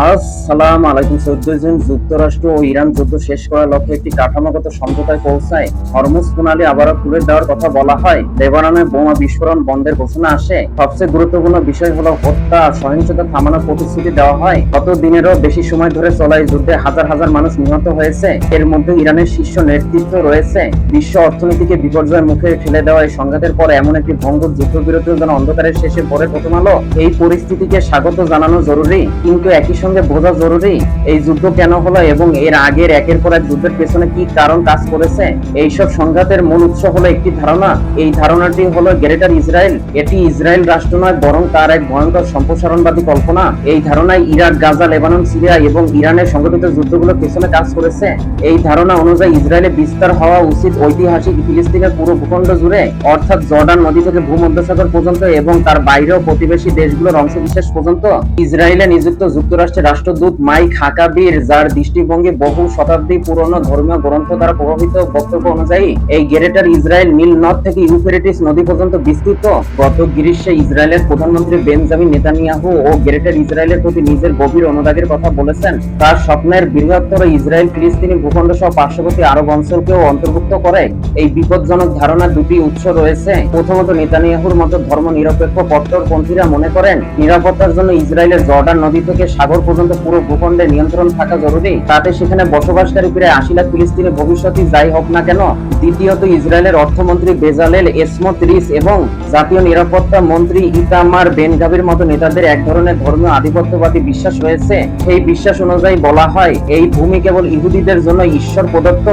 আসসালামু আলাইকুম। 14 জুন যুক্তরাষ্ট্র ও ইরান যুদ্ধ শেষ করার লক্ষ্যে একটি কাঠামোগত সমঝোতায় পৌঁছায়। হরমুজ প্রণালী আবারও খুলে দেওয়ার কথা বলা হয়। লেবাননে বোমা বিস্ফোরণ বন্ধের ঘোষণা আসে। সবচেয়ে গুরুত্বপূর্ণ বিষয় হলো হত্যা আর সহিংসতা থামানোর প্রতিশ্রুতি দেওয়া হয়। গত দিনেরও বেশি সময় ধরে চলা এই যুদ্ধে হাজার হাজার মানুষ নিহত হয়েছে। এর মধ্যে ইরানের শীর্ষ নেতৃত্ব রয়েছে। বিশ্ব অর্থনীতিকে বিপর্যয়ের মুখে ঠেলে দেওয়া এই সংঘাতের পর এমন একটি ভঙ্গুর যুদ্ধবিরতির জন্য অন্ধকারের শেষে পড়ে প্রথম আলো। এই পরিস্থিতিকে স্বাগত জানানো জরুরি, কিন্তু একই সঙ্গে বোঝা জরুরি এই যুদ্ধ কেন হলো এবং এর আগের একের পর এক যুদ্ধের পেছনে কি কারণ কাজ করেছে। এইসব সংঘাতের মূল উৎস হলো একটি ধারণা। এই ধারণাটি হলো গ্রেটার ইসরায়েল। এটি ইসরায়েল রাষ্ট্র নয়, বরং তার এক ভয়ঙ্কর সম্প্রসারণবাদী কল্পনা। এই ধারণায় ইরাক, গাজা, লেবানন, সিরিয়া এবং ইরানের সংঘটিত যুদ্ধগুলো পেছনে কাজ করেছে। এই ধারণা অনুযায়ী ইসরায়েলে বিস্তার হওয়া উচিত ঐতিহাসিক ফিলিস্তিনের পুরো ভূখণ্ড জুড়ে, অর্থাৎ জর্ডান নদী থেকে ভূমধ্যসাগর পর্যন্ত এবং তার বাইরেও প্রতিবেশী দেশগুলোর অংশবিশেষ পর্যন্ত। ইসরায়েলে নিযুক্ত যুক্তরাষ্ট্রের রাষ্ট্রদূত মাইক হাকাবির, যার দৃষ্টিভঙ্গি বহু শতাব্দী পুরনো ধর্মীয় গ্রন্থ দ্বারা প্রভাবিত, বক্তব্য অনুযায়ী এই গ্রেটার ইসরায়েল নীল নদ থেকে ইউফ্রেটিস নদী পর্যন্ত বিস্তৃত। গত গ্রীষ্মে ইসরায়েলের প্রধানমন্ত্রী বেঞ্জামিন নেতানিয়াহু ও গ্রেটার ইসরায়েলের প্রতি নিজের গভীর অনুরাগের কথা বলেছেন। তার স্বপ্নের বৃহত্তর ইসরায়েল ফিলিস্তিনি ভূখণ্ড সহ পার্শ্ববর্তী আরব অঞ্চলকেও অন্তর্ভুক্ত করে। এই বিপজ্জনক ধারণার দুটি উৎস রয়েছে। প্রথমত, নেতানিয়াহুর মতো ধর্ম নিরপেক্ষ কট্টরপন্থীরা মনে করেন নিরাপত্তার জন্য ইসরায়েলের জর্ডান নদী থেকে সাগর পর্যন্ত পুরো ভূখণ্ডে নিয়ন্ত্রণ থাকা জরুরি, তাতে সেখানে বসবাসকারী প্রায় 80 লাখ ফিলিস্তিনি ভবিষ্যতে যাই হোক না কেন। দ্বিতীয়ত, ইসরায়েলের অর্থমন্ত্রী বেজালেল স্মোটরিচ এবং জাতীয় নিরাপত্তা মন্ত্রী ইতামার বেন-গাভির মতো নেতাদের এক ধরনের ধর্মীয় আধিপত্যবাদী বিশ্বাস রয়েছে। সেই বিশ্বাস অনুযায়ী বলা হয় এই ভূমি কেবল ইহুদিদের জন্য ঈশ্বর প্রদত্ত।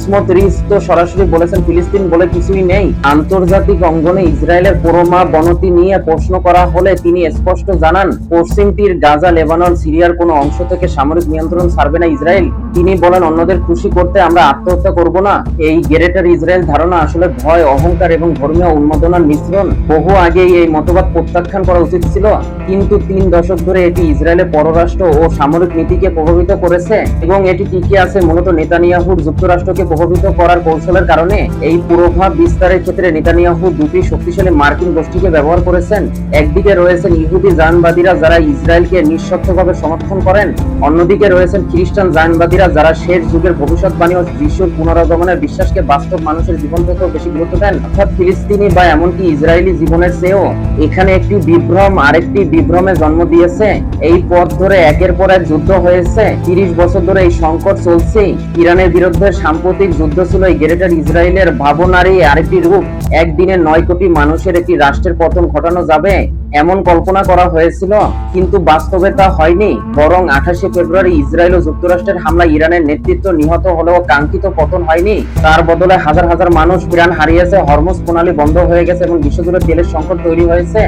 স্মোটরিচ তো সরাসরি বলেছেন ফিলিস্তিন বলে কিছুই নেই। আন্তর্জাতিক অঙ্গনে ইসরায়েলের পরমাবনতি নিয়ে প্রশ্ন করা হলে তিনি স্পষ্ট জানান, পশ্চিম তীর, গাজা, লেবানন, সিরিয়ার কোনো অংশ থেকে সামরিক নিয়ন্ত্রণ ছাড়বে না ইসরায়েল। তিনি বলেন, অন্যদের খুশি করতে আমরা আত্মহত্যা করব না। এই গ্রেটার ইসরায়েল ধারণা আসলে ভয়, অহংকার এবং ধর্মীয় উন্মাদনার মিশ্রণ। বহু আগেই এই মতবাদ প্রত্যাখ্যান করা উচিত ছিল, কিন্তু 3 দশক ধরে এটি ইসরায়েলের পররাষ্ট্র ও সামরিক নীতিকে প্রভাবিত করেছে এবং এটি টিকে আছে মূলত নেতানিয়াহুর যুক্তরাষ্ট্রকে প্রভাবিত করার কৌশলের কারণে। এই প্রভাব বিস্তারের ক্ষেত্রে নেতানিয়াহু দুটি শক্তিশালী মার্কিন গোষ্ঠীকে ব্যবহার করেছেন। একদিকে রয়েছেন ইহুদি জায়নবাদীরা, যারা ইসরায়েলকে নিঃশর্তভাবে সমর্থন করেন। অন্যদিকে রয়েছেন খ্রিস্টান জায়নবাদীরা, যারা শেষ যুগের ভবিষ্যৎবাণী ও যিশুর পুনরাগমনের বিশ্বাসকে বাস্তব মানুষের জীবন থেকেও বেশি গুরুত্ব দেন, অর্থাৎ ফিলিস্তিনি বা এমনকি ইসরায়েলি জীবনের চেয়েও। এখানে একটি বিভ্রম আরেকটি বিভ্রমে জন্ম দিয়েছে। এই পথ ধরে একের পর এক যুদ্ধ হয়েছে। 30 বছর ধরে এই সংকট চলছে। ইরানের বিরুদ্ধে সাম্প্রতিক যুদ্ধ ছিল এই গ্রেটার ইসরায়েলের ভাবনারই আরেকটি রূপ। একদিনে 9 কোটি মানুষের একটি রাষ্ট্রের পতন ঘটানো যাবে এমন কল্পনা করা হয়েছিল, কিন্তু বাস্তবে তা হয়নি। বরং 28 ফেব্রুয়ারি ইসরায়েল ও যুক্তরাষ্ট্রের হামলায় ইরানের নেতৃত্ব নিহত হলেও কাঙ্ক্ষিত পতন হয়নি। তার বদলে হাজার হাজার মানুষ প্রাণ হারিয়েছে, হরমুজ প্রণালী বন্ধ হয়ে গেছে এবং বিশ্বজুড়ে তেলের সংকট তৈরি হয়েছে।